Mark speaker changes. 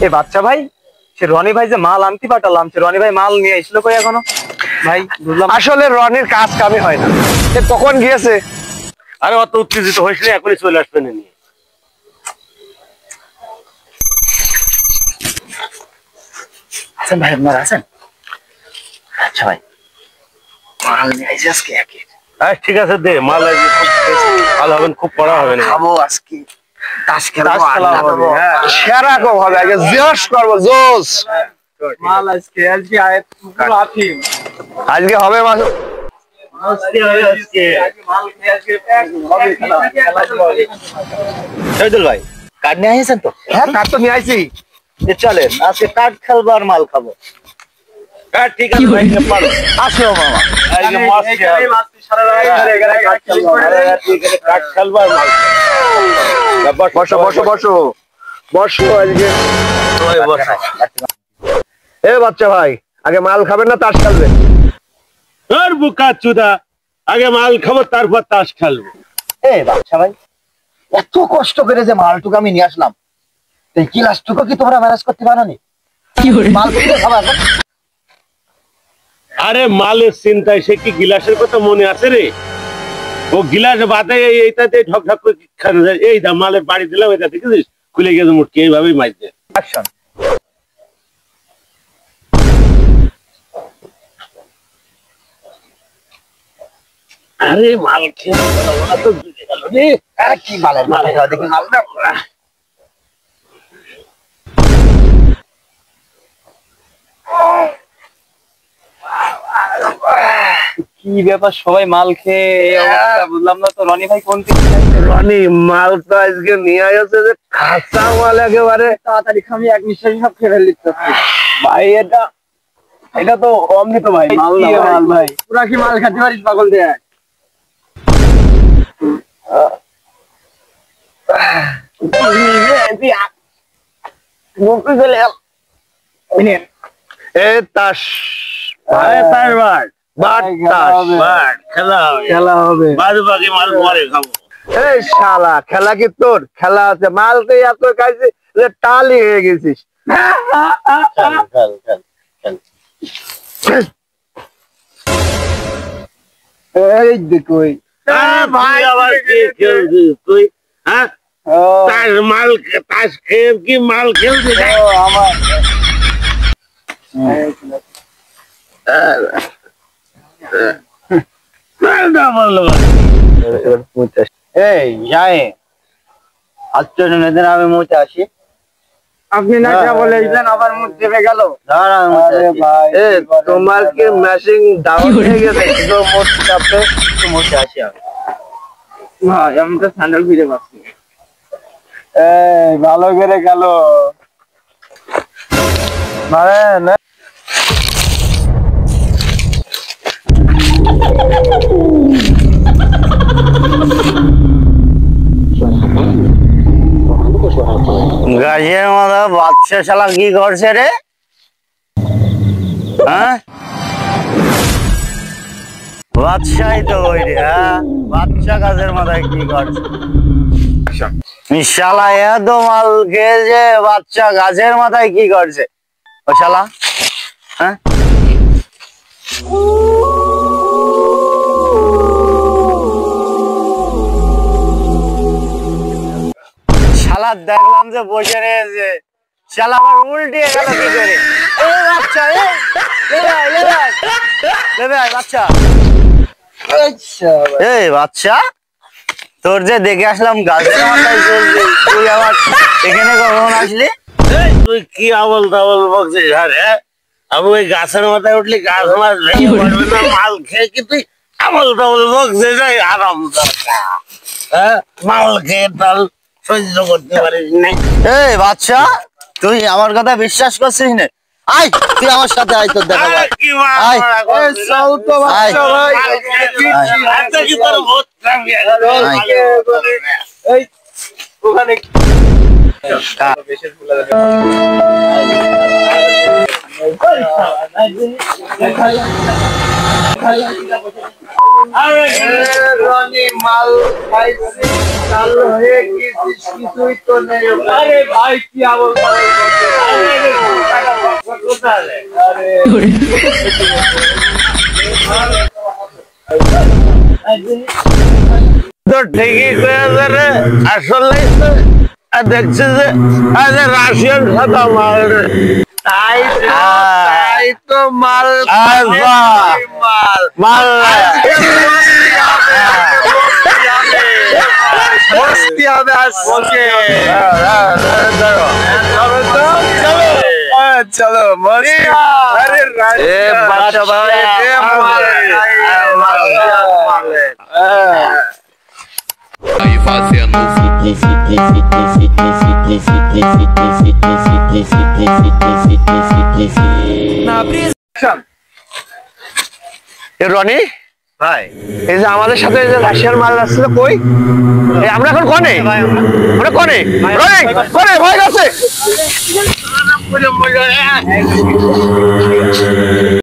Speaker 1: এ বাচ্চা ভাই, সে রনি ভাই যে মাল আনতে পাঠালাম, সে রনি ভাই মাল নিয়ে এসলো কই এখনো? ভাই বুঝলাম
Speaker 2: আসলে রনির কাজ কামই হয় না। সে কখন গিয়েছে?
Speaker 3: আরে অত উত্তেজিত হইস না, এখনই চলে আসবে না নিয়ে।
Speaker 1: আছেন ভাই, আপনারা আছেন? আচ্ছা ভাই, মাল নিয়ে আইছি আজকে একে।
Speaker 3: ঠিক আছে দে মাল, ভালো হবে, খুব পড়া হবে না।
Speaker 1: খাবো আজকে, তাস খেলবো,
Speaker 2: সেরা কম হবে, আগে জোশ করবো, জোশ।
Speaker 1: মাল আজকে পুরো আফিম।
Speaker 2: আজকে হবে মাল
Speaker 1: ভাই। কার্ড নিয়ে আসেন তো?
Speaker 2: হ্যাঁ, কাঠ তো নিয়ে আইছি।
Speaker 1: চলেন আজকে কার্ড খেলবো আর মাল খাবো।
Speaker 3: ঠিক আছে ভাই,
Speaker 2: আসো মামা। বসো বসো বসো বসো। আজকে এ বাচ্চা ভাই, আগে মাল খাবেন না তাস খেলবেন?
Speaker 3: তোর বুকা চুদা, আগে মাল খাবো তারপর তাস খেলবো।
Speaker 1: এ বাচ্চা ভাই, এত কষ্ট করে যে মালটুকু আমি নিয়ে আসলাম, এই গিলাসটুকু কি তোমরা ম্যানেজ করতে পারো নি? মাল কিনে খাবা?
Speaker 3: আরে মালের চিন্তায় সে কি গিলাসের কথা মনে আছে রে? ও গিলাস বাদে এইটাতে ঢক ঢক করে খাওয়া যায়। এই দা মালের বাড়ি দিলাম, এটা দেখেছিস খুলে গেছে মুটকি, এইভাবেই মাইছে।
Speaker 1: অ্যাকশন।
Speaker 3: আরে মাল খেয়ে তো বুঝে গেল রে।
Speaker 1: কি মালের মাল খাওয়া দেখি মালটা। কি ব্যাপার, সবাই মাল খেয়ে এই অবস্থা, বুঝলাম না তো। রনি ভাই কোন দিকে?
Speaker 2: রনি মাল তো আজকে নিয়ে আসছে যে খাসা মাল, একেবারে
Speaker 1: তাড়াতাড়ি খামি এক নিঃশ্বাসে সব খেয়ে ফেলতে ভাই। এটা তো অমৃত ভাই, মাল না মাল ভাই। পুরা কি মাল খেতে পারিস পাগল দিয়ে?
Speaker 2: এ তাস,
Speaker 3: আরে তার বাট
Speaker 2: বাট তাস,
Speaker 3: বাট খেলা হবে,
Speaker 1: খেলা হবে।
Speaker 3: বাদ বাকি মাল পরে খাবো।
Speaker 2: এই শালা, খেলা কি তোর? খেলা আছে, মাল তো এত খাইছিস যে টালি হয়ে গেছিস।
Speaker 3: খেল খেল খেল খেল।
Speaker 1: এই দেখো
Speaker 3: ভাই আবার কি খেলছিস তুই? হ্যাঁ, তাস মাল, তাস খেয়ে কি মাল খেলছিস?
Speaker 1: আমার এই যাই আচ্ছা, আমি মুতে আসি। আপনি না যা বলেছেন আবার মুখ চেপে গেল।
Speaker 2: তোমার কি ম্যাচিং ডাউন হয়ে গেছে?
Speaker 1: মুতে আসি ভাই, আমি তো স্যান্ডেল ফিরে পাচ্ছি। ভালো করে গেল মানে না। গাছের মতো বাচ্চা শালা কি করছে রে? হ্যাঁ, বাচ্চাই তো ওই রে। হ্যাঁ, বাচ্চা গাছের মাথায় কি করছে? শালা এত মাল খেয়েছে, বাচ্চা গাছের মাথায় কি করছে ও শালা? হ্যাঁ, শালা দেখলাম যে বসে রয়েছে, শালা আবার উল্টিয়ে গেল কি করে? এই বাচ্চা, বাচ্চা, এই বাচ্চা, তোর যে দেখে আসলাম গাছের মাথায় চলছে, তুই আবার এখানে কখন আসলি?
Speaker 3: তুই কি আবল তাবল বকছিস? হ্যাঁ, আমি ওই গাছের মাথায় উঠলি গাছ মাছ ভেঙে পড়বে না, মাল খেয়ে কি তুই আবল তাবল বকছিস? আরাম দরকার, হ্যাঁ, মাল খেয়ে তাল সহ্য করতে পারিস না।
Speaker 1: এই বাচ্চা, তুই আমার কথা বিশ্বাস করছিস না? আয় তুই আমার সাথে আয়, তোর দেখা ভাই। আয়, চল তো বাচ্চা ভাই। এই ওখানে রনি মাল খাইছি, চাল হয়ে গেছি।
Speaker 2: কিছুই তো নেই।
Speaker 3: আরে ভাই কি আবল তাবল কোথায়? তো ঠিকই করে রে, আসলে তো দেখছি যে রাশিয়ান সাদা মাল রে।
Speaker 2: তাই তো মাল
Speaker 3: আচ্ছা।
Speaker 2: মাল
Speaker 3: মাল
Speaker 2: মস্তি হবে আজকে। চলো মস্তি। আরে
Speaker 3: এ বাচ্চা ভাই,
Speaker 4: Aí fazendo na brisa.
Speaker 2: Roni
Speaker 1: ভাই
Speaker 2: এই যে আমাদের সাথে যে রাশিয়ার মাল আসছিল কই? এই আমরা এখন কোনে? আমরা কোনে? রনি কোনে ভয় আছে?